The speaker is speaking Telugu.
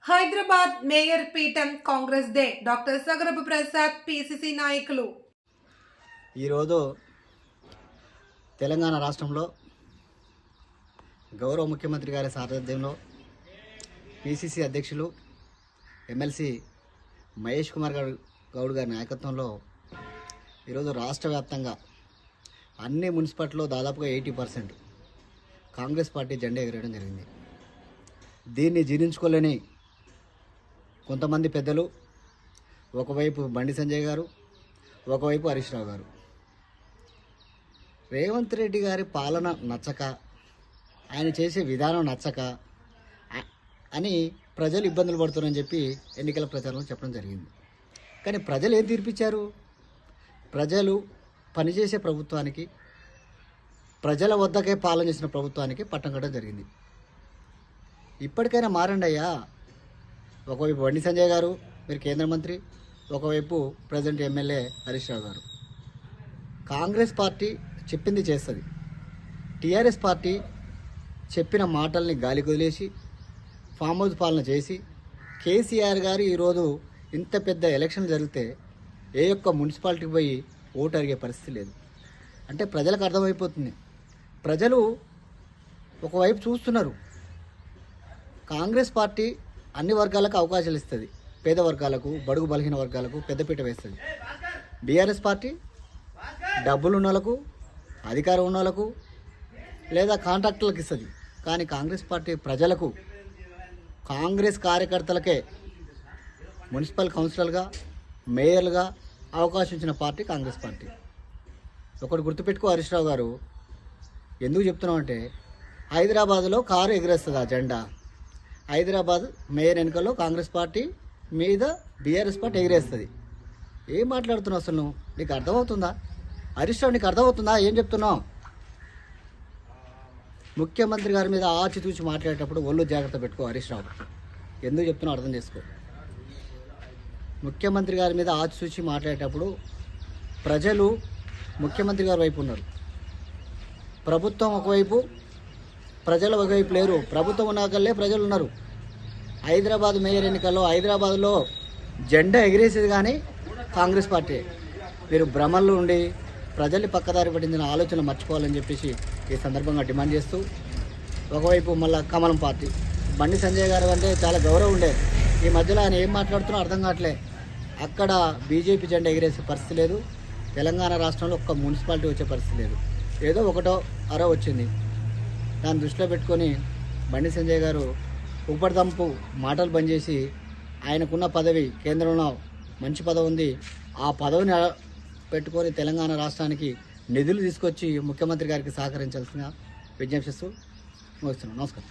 హైదరాబాద్ మేయర్ పీఠం కాంగ్రెస్ డే డాక్టర్ సగరపు ప్రసాద్ పిసిసి నాయకులు. ఈరోజు తెలంగాణ రాష్ట్రంలో గౌరవ ముఖ్యమంత్రి గారి సారథ్యంలో పిసిసి అధ్యక్షులు ఎమ్మెల్సీ మహేష్ కుమార్ గౌడ్ గారి నాయకత్వంలో ఈరోజు రాష్ట్ర వ్యాప్తంగా అన్ని మున్సిపాలిటీలో దాదాపుగా 80% కాంగ్రెస్ పార్టీ జెండా ఎగరేయడం జరిగింది. దీన్ని జీర్ణించుకోలేని కొంతమంది పెద్దలు, ఒకవైపు బండి సంజయ్ గారు, ఒకవైపు హరీష్ రావు గారు, రేవంత్ రెడ్డి గారి పాలన నచ్చక, ఆయన చేసే విధానం నచ్చక అని ప్రజలు ఇబ్బందులు పడుతున్నారని చెప్పి ఎన్నికల ప్రచారంలో చెప్పడం జరిగింది. కానీ ప్రజలు ఏం తీర్పిచ్చారు? ప్రజలు పనిచేసే ప్రభుత్వానికి, ప్రజల వద్దకే పాలన చేసిన ప్రభుత్వానికి పట్టం కట్టడం జరిగింది. ఇప్పటికైనా మారండి అయ్యా. ఒకవైపు బండి సంజయ్ గారు, మీరు కేంద్ర మంత్రి, ఒకవైపు ప్రజెంట్ ఎమ్మెల్యే హరీష్ రావు గారు. కాంగ్రెస్ పార్టీ చెప్పింది చేస్తుంది. టీఆర్ఎస్ పార్టీ చెప్పిన మాటల్ని గాలి కుదిలేసి ఫామ్ హౌస్ పాలన చేసి కేసీఆర్ గారు ఈరోజు ఇంత పెద్ద ఎలక్షన్ జరిగితే ఏ ఒక్క మున్సిపాలిటీకి పోయి ఓటు అడిగే పరిస్థితి లేదు. అంటే ప్రజలకు అర్థమైపోతుంది. ప్రజలు ఒకవైపు చూస్తున్నారు. కాంగ్రెస్ పార్టీ అన్ని వర్గాలకు అవకాశాలు ఇస్తుంది. పేద వర్గాలకు, బడుగు బలహీన వర్గాలకు పెద్దపీట వేస్తుంది. బీఆర్ఎస్ పార్టీ డబ్బులు ఉన్న వాళ్ళకు, అధికారం ఉన్న వాళ్ళకు లేదా కాంట్రాక్టర్లకు ఇస్తుంది. కానీ కాంగ్రెస్ పార్టీ ప్రజలకు, కాంగ్రెస్ కార్యకర్తలకే మున్సిపల్ కౌన్సిలర్గా, మేయర్లుగా అవకాశం ఇచ్చిన పార్టీ కాంగ్రెస్ పార్టీ. ఒకటి గుర్తుపెట్టుకో హరీష్ రావు గారు, ఎందుకు చెప్తున్నామంటే హైదరాబాద్లో కారు ఎగిరేస్తుంది ఆ జెండా. హైదరాబాద్ మేయర్ ఎన్నికల్లో కాంగ్రెస్ పార్టీ మీద బీఆర్ఎస్ పార్టీ ఎగిరేస్తుంది. ఏం మాట్లాడుతున్నావు అసలు నువ్వు? నీకు అర్థమవుతుందా? హరీష్ రావు, నీకు అర్థమవుతుందా ఏం చెప్తున్నావు? ముఖ్యమంత్రి గారి మీద ఆచితూచి మాట్లాడేటప్పుడు ఒళ్ళు జాగ్రత్త పెట్టుకో హరీష్ రావు. ఎందుకు చెప్తున్నావు అర్థం చేసుకో. ముఖ్యమంత్రి గారి మీద ఆచితూచి మాట్లాడేటప్పుడు ప్రజలు ముఖ్యమంత్రి గారి వైపు ఉన్నారు. ప్రభుత్వం ఒకవైపు, ప్రజలు ఒకవైపు లేరు. ప్రభుత్వం ఉన్నాకల్లే ప్రజలు ఉన్నారు. హైదరాబాద్ మేయర్ ఎన్నికల్లో హైదరాబాద్లో జెండా ఎగిరేసేది కానీ కాంగ్రెస్ పార్టీ. మీరు భ్రమల్లో ఉండి ప్రజల్ని పక్కదారి పట్టించిన ఆలోచన మర్చిపోవాలని చెప్పేసి ఈ సందర్భంగా డిమాండ్ చేస్తూ, ఒకవైపు మళ్ళీ కమలం పార్టీ బండి సంజయ్ గారు అంటే చాలా గౌరవం ఉండేది. ఈ మధ్యలో ఆయన ఏం మాట్లాడుతున్నా అర్థం కావట్లే. అక్కడ బీజేపీ జెండా ఎగిరేసే పరిస్థితి లేదు. తెలంగాణ రాష్ట్రంలో ఒక్క మున్సిపాలిటీ వచ్చే పరిస్థితి లేదు. ఏదో ఒకటో అరో వచ్చింది. దాన్ని దృష్టిలో పెట్టుకొని బండి సంజయ్ గారు ఉపరిదంపు మాటలు బంద్ చేసి, ఆయనకున్న పదవి, కేంద్రంలో మంచి పదవి ఉంది, ఆ పదవిని పెట్టుకొని తెలంగాణ రాష్ట్రానికి నిధులు తీసుకొచ్చి ముఖ్యమంత్రి గారికి సహకరించాల్సిన విజ్ఞప్తిస్తూ ముగిస్తున్నాను. నమస్కారం.